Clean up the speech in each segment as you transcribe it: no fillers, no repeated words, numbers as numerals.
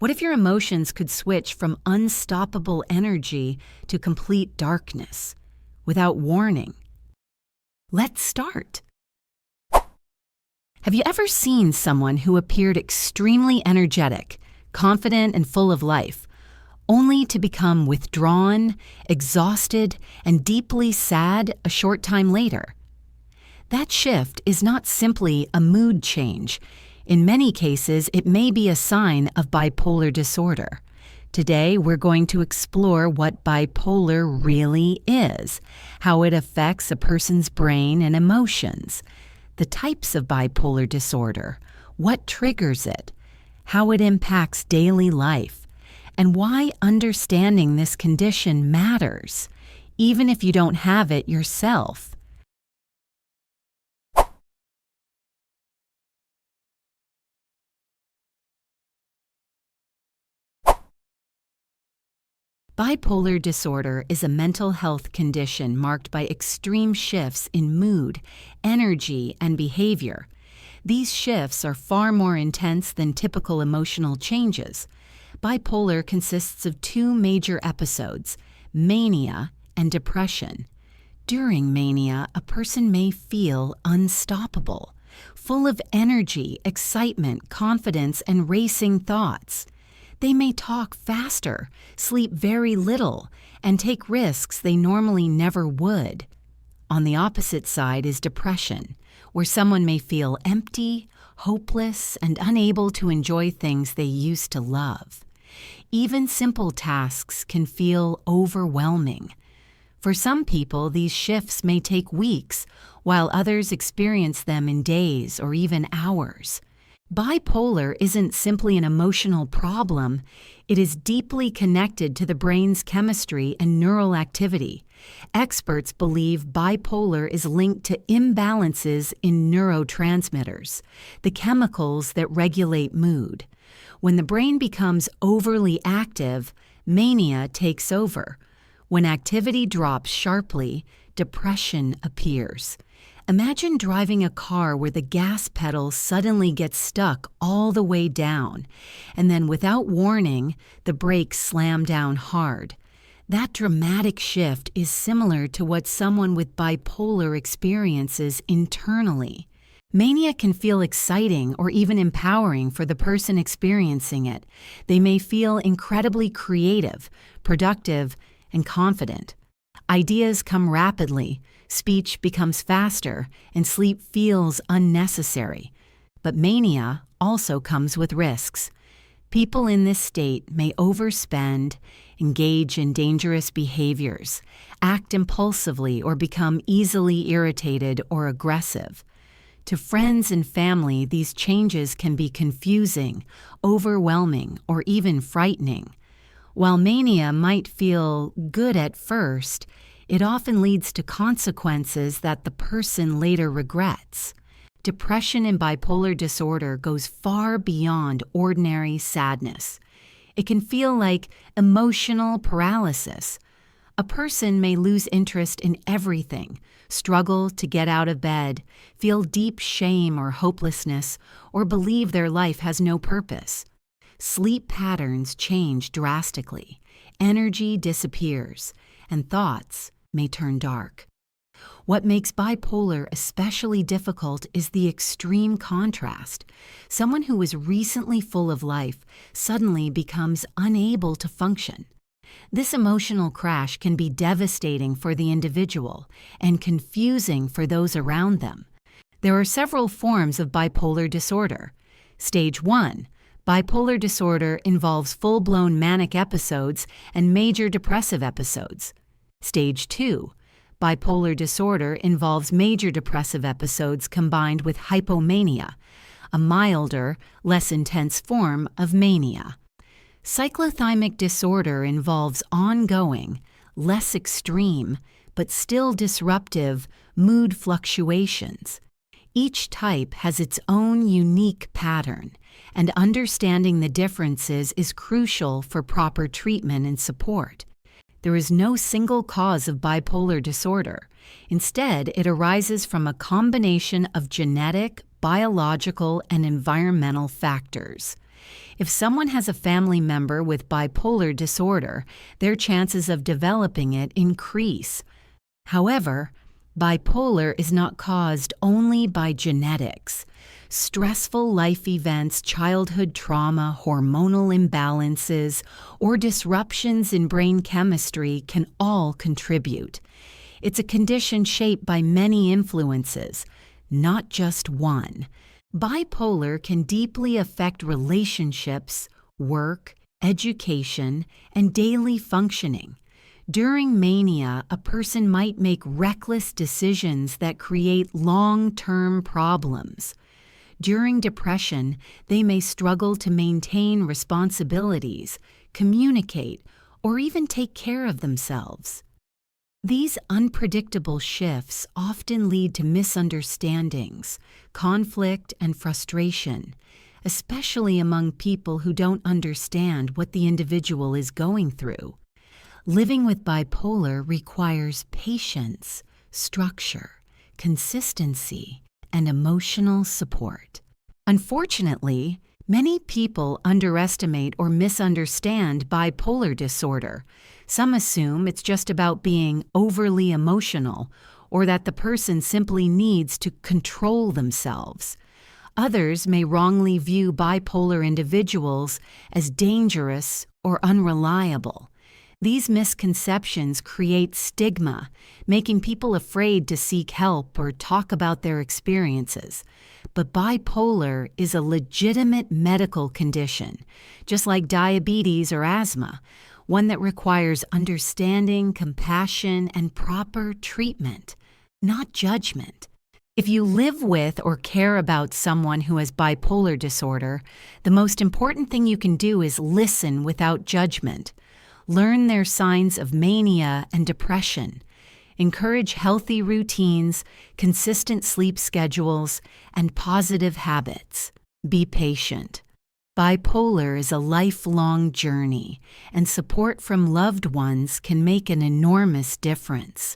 What if your emotions could switch from unstoppable energy to complete darkness without warning? Let's start. Have you ever seen someone who appeared extremely energetic, confident, and full of life, only to become withdrawn, exhausted, and deeply sad a short time later? That shift is not simply a mood change. In many cases, it may be a sign of bipolar disorder. Today, we're going to explore what bipolar really is, how it affects a person's brain and emotions, the types of bipolar disorder, what triggers it, how it impacts daily life, and why understanding this condition matters, even if you don't have it yourself. Bipolar disorder is a mental health condition marked by extreme shifts in mood, energy, and behavior. These shifts are far more intense than typical emotional changes. Bipolar consists of two major episodes, mania and depression. During mania, a person may feel unstoppable, full of energy, excitement, confidence, and racing thoughts. They may talk faster, sleep very little, and take risks they normally never would. On the opposite side is depression, where someone may feel empty, hopeless, and unable to enjoy things they used to love. Even simple tasks can feel overwhelming. For some people, these shifts may take weeks, while others experience them in days or even hours. Bipolar isn't simply an emotional problem, it is deeply connected to the brain's chemistry and neural activity. Experts believe bipolar is linked to imbalances in neurotransmitters, the chemicals that regulate mood. When the brain becomes overly active, mania takes over. When activity drops sharply, depression appears. Imagine driving a car where the gas pedal suddenly gets stuck all the way down, and then without warning, the brakes slam down hard. That dramatic shift is similar to what someone with bipolar experiences internally. Mania can feel exciting or even empowering for the person experiencing it. They may feel incredibly creative, productive, and confident. Ideas come rapidly, speech becomes faster, and sleep feels unnecessary. But mania also comes with risks. People in this state may overspend, engage in dangerous behaviors, act impulsively, or become easily irritated or aggressive. To friends and family, these changes can be confusing, overwhelming, or even frightening. While mania might feel good at first, it often leads to consequences that the person later regrets. Depression in bipolar disorder goes far beyond ordinary sadness. It can feel like emotional paralysis. A person may lose interest in everything, struggle to get out of bed, feel deep shame or hopelessness, or believe their life has no purpose. Sleep patterns change drastically, energy disappears, and thoughts may turn dark. What makes bipolar especially difficult is the extreme contrast. Someone who was recently full of life suddenly becomes unable to function. This emotional crash can be devastating for the individual and confusing for those around them. There are several forms of bipolar disorder. Stage 1. Bipolar disorder involves full-blown manic episodes and major depressive episodes. Stage 2. Bipolar disorder involves major depressive episodes combined with hypomania, a milder, less intense form of mania. Cyclothymic disorder involves ongoing, less extreme, but still disruptive mood fluctuations. Each type has its own unique pattern, and understanding the differences is crucial for proper treatment and support. There is no single cause of bipolar disorder. Instead, it arises from a combination of genetic, biological, and environmental factors. If someone has a family member with bipolar disorder, their chances of developing it increase. However, bipolar is not caused only by genetics. Stressful life events, childhood trauma, hormonal imbalances, or disruptions in brain chemistry can all contribute. It's a condition shaped by many influences, not just one. Bipolar can deeply affect relationships, work, education, and daily functioning. During mania, a person might make reckless decisions that create long-term problems. During depression, they may struggle to maintain responsibilities, communicate, or even take care of themselves. These unpredictable shifts often lead to misunderstandings, conflict, and frustration, especially among people who don't understand what the individual is going through. Living with bipolar requires patience, structure, consistency, and emotional support. Unfortunately, many people underestimate or misunderstand bipolar disorder. Some assume it's just about being overly emotional or that the person simply needs to control themselves. Others may wrongly view bipolar individuals as dangerous or unreliable. These misconceptions create stigma, making people afraid to seek help or talk about their experiences. But bipolar is a legitimate medical condition, just like diabetes or asthma, one that requires understanding, compassion, and proper treatment, not judgment. If you live with or care about someone who has bipolar disorder, the most important thing you can do is listen without judgment. Learn their signs of mania and depression. Encourage healthy routines, consistent sleep schedules, and positive habits. Be patient. Bipolar is a lifelong journey, and support from loved ones can make an enormous difference.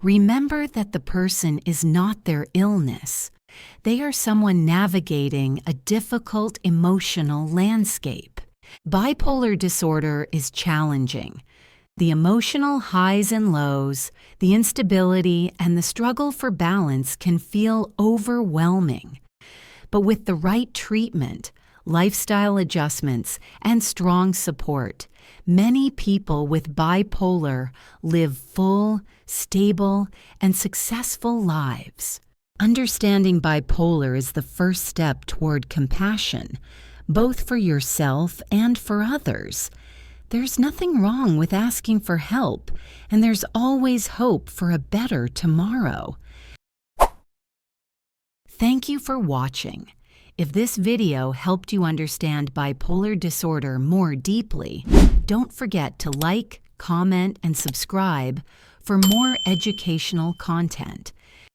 Remember that the person is not their illness. They are someone navigating a difficult emotional landscape. Bipolar disorder is challenging. The emotional highs and lows, the instability, and the struggle for balance can feel overwhelming. But with the right treatment, lifestyle adjustments, and strong support, many people with bipolar live full, stable, and successful lives. Understanding bipolar is the first step toward compassion, both for yourself and for others. There's nothing wrong with asking for help, and there's always hope for a better tomorrow. Thank you for watching. If this video helped you understand bipolar disorder more deeply, don't forget to like, comment, and subscribe for more educational content.